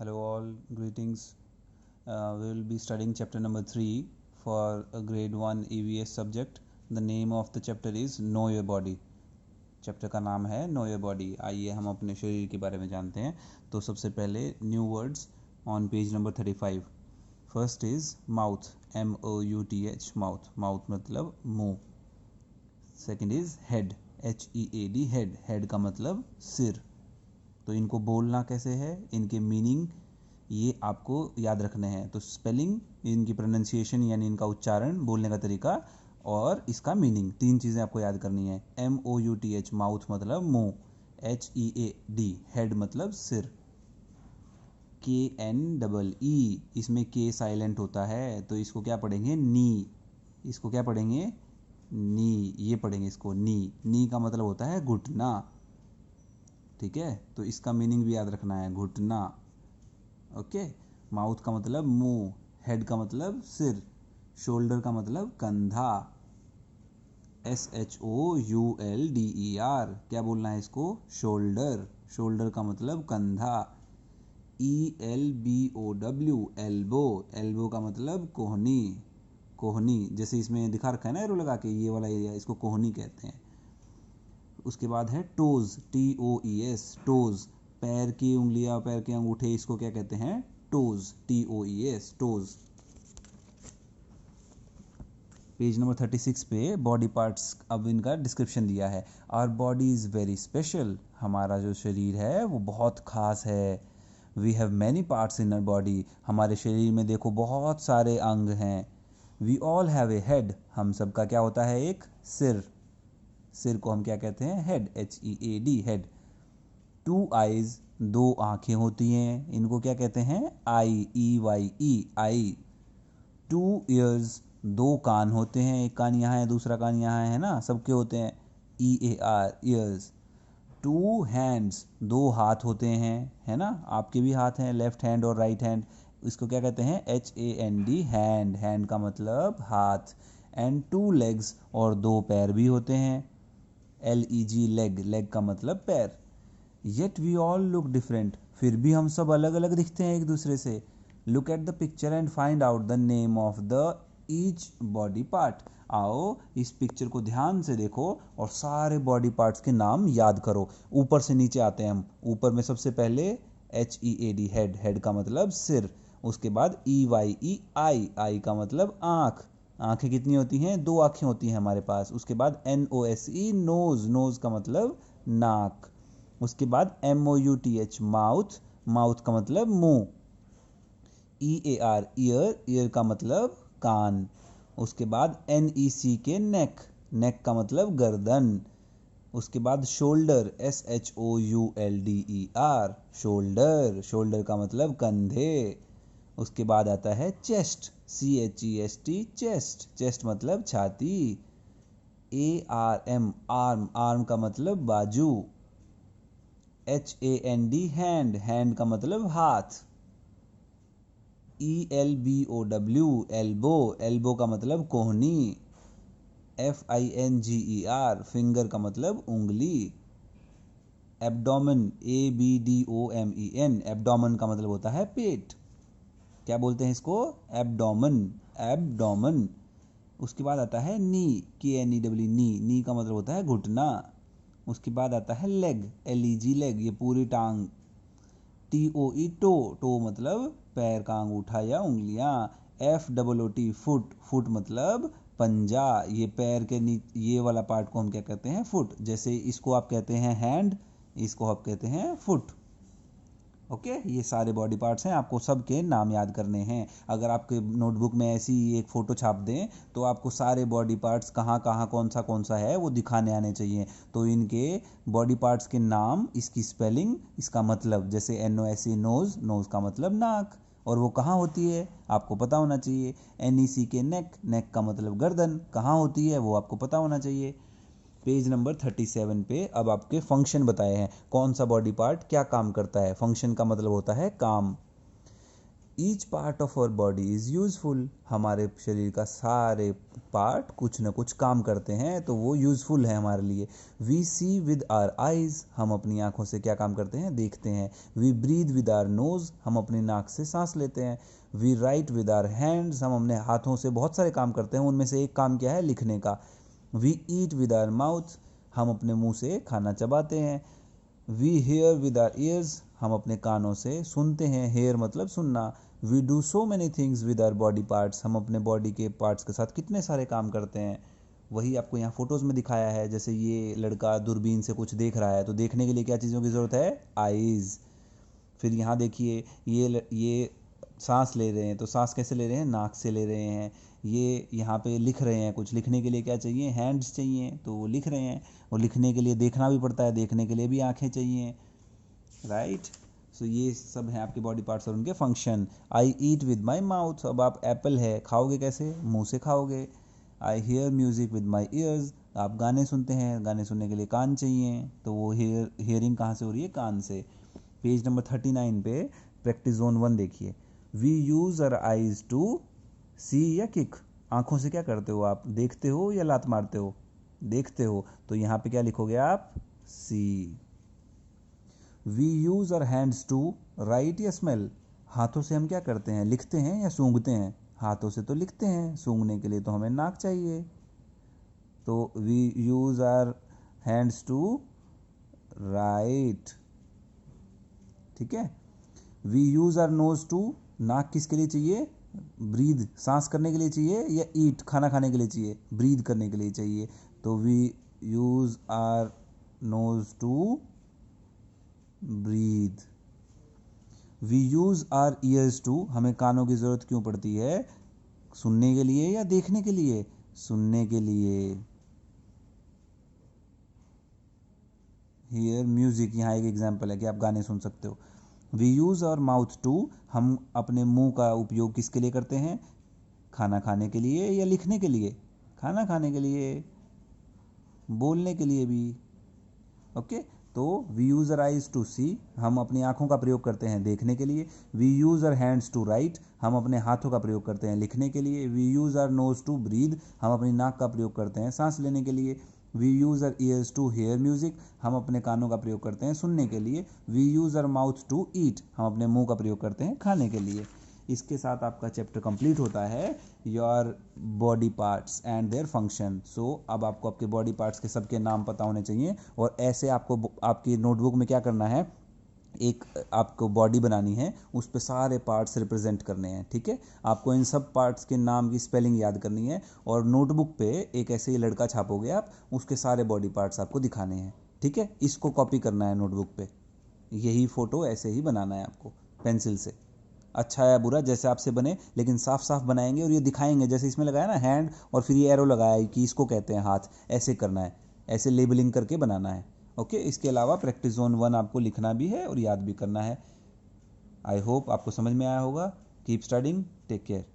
Hello all, greetings. We will be studying chapter number 3 for a grade 1 EVS subject. The name of the chapter is Know Your Body. Chapter का नाम है know your body. आइए हम अपने शरीर के बारे में जानते हैं। तो सबसे पहले new words on page number 35। First is mouth, MOUTH, mouth. Mouth मतलब मुंह। Second is head, HEAD, head. Head का मतलब सिर। तो इनको बोलना कैसे है, इनके मीनिंग ये आपको याद रखने हैं। तो स्पेलिंग, इनकी प्रोनाउंसिएशन यानी इनका उच्चारण, बोलने का तरीका और इसका मीनिंग, तीन चीज़ें आपको याद करनी है। MOUTH, माउथ मतलब मुंह। HEAD, हेड मतलब सिर। KNEE, इसमें के साइलेंट होता है, तो इसको क्या पढ़ेंगे, नी। इसको क्या पढ़ेंगे, नी। ये पढ़ेंगे इसको नी। नी का मतलब होता है घुटना। ठीक है, तो इसका मीनिंग भी याद रखना है, घुटना। ओके। माउथ का मतलब मुंह, हेड का मतलब सिर, शोल्डर का मतलब कंधा। SHOULDER, क्या बोलना है इसको, शोल्डर। शोल्डर का मतलब कंधा। ELBOW, elbow. एल्बो का मतलब कोहनी। कोहनी, जैसे इसमें दिखा रखा है ना एरो लगा के, ये वाला एरिया, इसको कोहनी कहते हैं। उसके बाद है टोज, TOES, टोज। पैर की उंगलियां, पैर के अंगूठे, इसको क्या कहते हैं, toes, TOES, toes. Page number 36 पे बॉडी पार्ट्स, अब इनका डिस्क्रिप्शन दिया है। Our body is very special, हमारा जो शरीर है वो बहुत खास है। We have many parts in our body, हमारे शरीर में देखो बहुत सारे अंग हैं। We all have a head, हम सबका क्या होता है, एक सिर। सिर को हम क्या कहते हैं, head, HEAD, head. Two eyes, दो आंखें होती हैं, इनको क्या कहते हैं, EYE, आई। टू ईयर्स, दो कान होते हैं, एक कान यहाँ है, दूसरा कान यहाँ है ना, सबके होते हैं, EAR, ईयर्स। टू हैंड्स, दो हाथ होते हैं, है ना, आपके भी हाथ हैं, लेफ्ट हैंड और राइट हैंड। इसको क्या कहते हैं, HAND, हैंड। हैंड का मतलब हाथ। एंड टू लेग्स, और दो पैर भी होते हैं, LEG, लेग। लेग का मतलब पैर। Yet we all look different, फिर भी हम सब अलग अलग दिखते हैं एक दूसरे से। Look at the picture and find out the name of the each body part. आओ इस पिक्चर को ध्यान से देखो और सारे बॉडी पार्ट्स के नाम याद करो। ऊपर से नीचे आते हैं हम। ऊपर में सबसे पहले HEAD, हेड। हेड का मतलब सिर। उसके बाद EYE, आई का मतलब आँख। आंखें कितनी होती हैं, दो आंखें होती हैं हमारे पास। उसके बाद NOSE, नोज। नोज का मतलब नाक। उसके बाद MOUTH, माउथ। माउथ का मतलब मुंह। EAR, year. ईयर का मतलब कान। उसके बाद NECK, नेक। नेक का मतलब गर्दन। उसके बाद शोल्डर, SHOULDER, शोल्डर। शोल्डर का मतलब कंधे। उसके बाद आता है चेस्ट, CHEST, चेस्ट। चेस्ट मतलब छाती। ARM, arm. आर्म का मतलब बाजू। HAND, hand. हैंड का मतलब हाथ। ELBOW, elbow. एल्बो का मतलब कोहनी। FINGER, फिंगर का मतलब उंगली। एब्डोमेन, ABDOMEN, एब्डोमेन का मतलब होता है पेट। क्या बोलते हैं इसको, एब्डोमेन, एब्डोमेन। उसके बाद आता है नी, KNEW, नी। नी का मतलब होता है घुटना। उसके बाद आता है लेग, LEG, लेग, ये पूरी टांग। TOE, to. टो मतलब पैर का अंगूठा या उंगलियां। FOOT, foot. फुट मतलब पंजा। ये पैर के ये वाला पार्ट को हम क्या कहते हैं, फुट। जैसे इसको आप कहते हैं हैंड, इसको आप कहते हैं फुट। ओके, ये सारे बॉडी पार्ट्स हैं, आपको सबके नाम याद करने हैं। अगर आपके नोटबुक में ऐसी एक फ़ोटो छाप दें तो आपको सारे बॉडी पार्ट्स कहाँ कहाँ कौन सा है वो दिखाने आने चाहिए। तो इनके बॉडी पार्ट्स के नाम, इसकी स्पेलिंग, इसका मतलब, जैसे NOSE, नोज़। नोज़ का मतलब नाक, और वो कहाँ होती है आपको पता होना चाहिए। NECK, नेक। नेक का मतलब गर्दन, कहाँ होती है वो आपको पता होना चाहिए। पेज नंबर 37 पे अब आपके फंक्शन बताए हैं, कौन सा बॉडी पार्ट क्या काम करता है। फंक्शन का मतलब होता है काम। Each part of our body is useful, हमारे शरीर का सारे पार्ट कुछ ना कुछ काम करते हैं, तो वो यूज़फुल है हमारे लिए। We see with our eyes, हम अपनी आँखों से क्या काम करते हैं, देखते हैं। We breathe with our nose, हम अपनी नाक से सांस लेते हैं। We write with our hands, हम अपने हाथों से बहुत सारे काम करते हैं, उनमें से एक काम क्या है, लिखने का। We eat with our mouth, हम अपने मुंह से खाना चबाते हैं। We hear with our ears, हम अपने कानों से सुनते हैं, हेयर मतलब सुनना। We do so many things with our body parts, हम अपने बॉडी के पार्ट्स के साथ कितने सारे काम करते हैं। वही आपको यहाँ फोटोज़ में दिखाया है, जैसे ये लड़का दूरबीन से कुछ देख रहा है, तो देखने के लिए क्या चीज़ों की ज़रूरत है, आईज़। फिर यहाँ देखिए ये सांस ले रहे हैं, तो सांस कैसे ले रहे हैं, नाक से ले रहे हैं। ये यहाँ पे लिख रहे हैं, कुछ लिखने के लिए क्या चाहिए, हैंड्स चाहिए, तो वो लिख रहे हैं। और लिखने के लिए देखना भी पड़ता है, देखने के लिए भी आंखें चाहिए, राइट। सो ये सब हैं आपके बॉडी पार्ट्स और उनके function. I eat with my mouth, अब आप एप्पल है खाओगे कैसे, मुंह से खाओगे। I hear music with my ears, आप गाने सुनते हैं, गाने सुनने के लिए कान चाहिए, तो वो हियरिंग कहाँ से हो रही है, कान से। पेज नंबर 39 पे प्रैक्टिस जोन 1 देखिए। We use our eyes to see या किक, आंखों से क्या करते हो आप, देखते हो या लात मारते हो, देखते हो, तो यहाँ पे क्या लिखोगे आप, see. We use our hands to write या स्मेल, हाथों से हम क्या करते हैं, लिखते हैं या सूंघते हैं, हाथों से तो लिखते हैं, सूंघने के लिए तो हमें नाक चाहिए, तो we use our hands to write, ठीक है। We use our nose to, नाक किसके लिए चाहिए, ब्रीद, सांस करने के लिए चाहिए, या ईट, खाना खाने के लिए चाहिए, ब्रीद करने के लिए चाहिए, तो we use our nose to breathe. We use our ears to, हमें कानों की ज़रूरत क्यों पड़ती है, सुनने के लिए या देखने के लिए, सुनने के लिए। हियर म्यूजिक, यहाँ एक एग्जाम्पल है कि आप गाने सुन सकते हो। We use our mouth to, हम अपने मुंह का उपयोग किसके लिए करते हैं, खाना खाने के लिए या लिखने के लिए, खाना खाने के लिए, बोलने के लिए भी, ओके। तो we use our eyes to see, हम अपनी आंखों का प्रयोग करते हैं देखने के लिए। We use our hands to write, हम अपने हाथों का प्रयोग करते हैं लिखने के लिए। We use our nose to breathe, हम अपनी नाक का प्रयोग करते हैं सांस लेने के लिए। We use our ears to hear music, हम अपने कानों का प्रयोग करते हैं सुनने के लिए। We use our mouth to eat, हम अपने मुंह का प्रयोग करते हैं खाने के लिए। इसके साथ आपका चैप्टर कंप्लीट होता है, your body parts and their function. So अब आपको आपके बॉडी पार्ट्स के सबके नाम पता होने चाहिए, और ऐसे आपको आपकी नोटबुक में क्या करना है, एक आपको बॉडी बनानी है, उस पे सारे पार्ट्स रिप्रेजेंट करने हैं, ठीक है। आपको इन सब पार्ट्स के नाम की स्पेलिंग याद करनी है, और नोटबुक पे एक ऐसे ही लड़का छापोगे आप, उसके सारे बॉडी पार्ट्स आपको दिखाने हैं, ठीक है। इसको कॉपी करना है नोटबुक पे, यही फ़ोटो ऐसे ही बनाना है आपको पेंसिल से, अच्छा या बुरा जैसे आपसे बने, लेकिन साफ साफ बनाएंगे और ये दिखाएंगे, जैसे इसमें लगाया ना हैंड, और फिर ये एरो लगाया है कि इसको कहते हैं हाथ, ऐसे करना है, ऐसे लेबलिंग करके बनाना है, ओके। इसके अलावा प्रैक्टिस जोन 1 आपको लिखना भी है और याद भी करना है। आई होप आपको समझ में आया होगा। Keep studying, take care.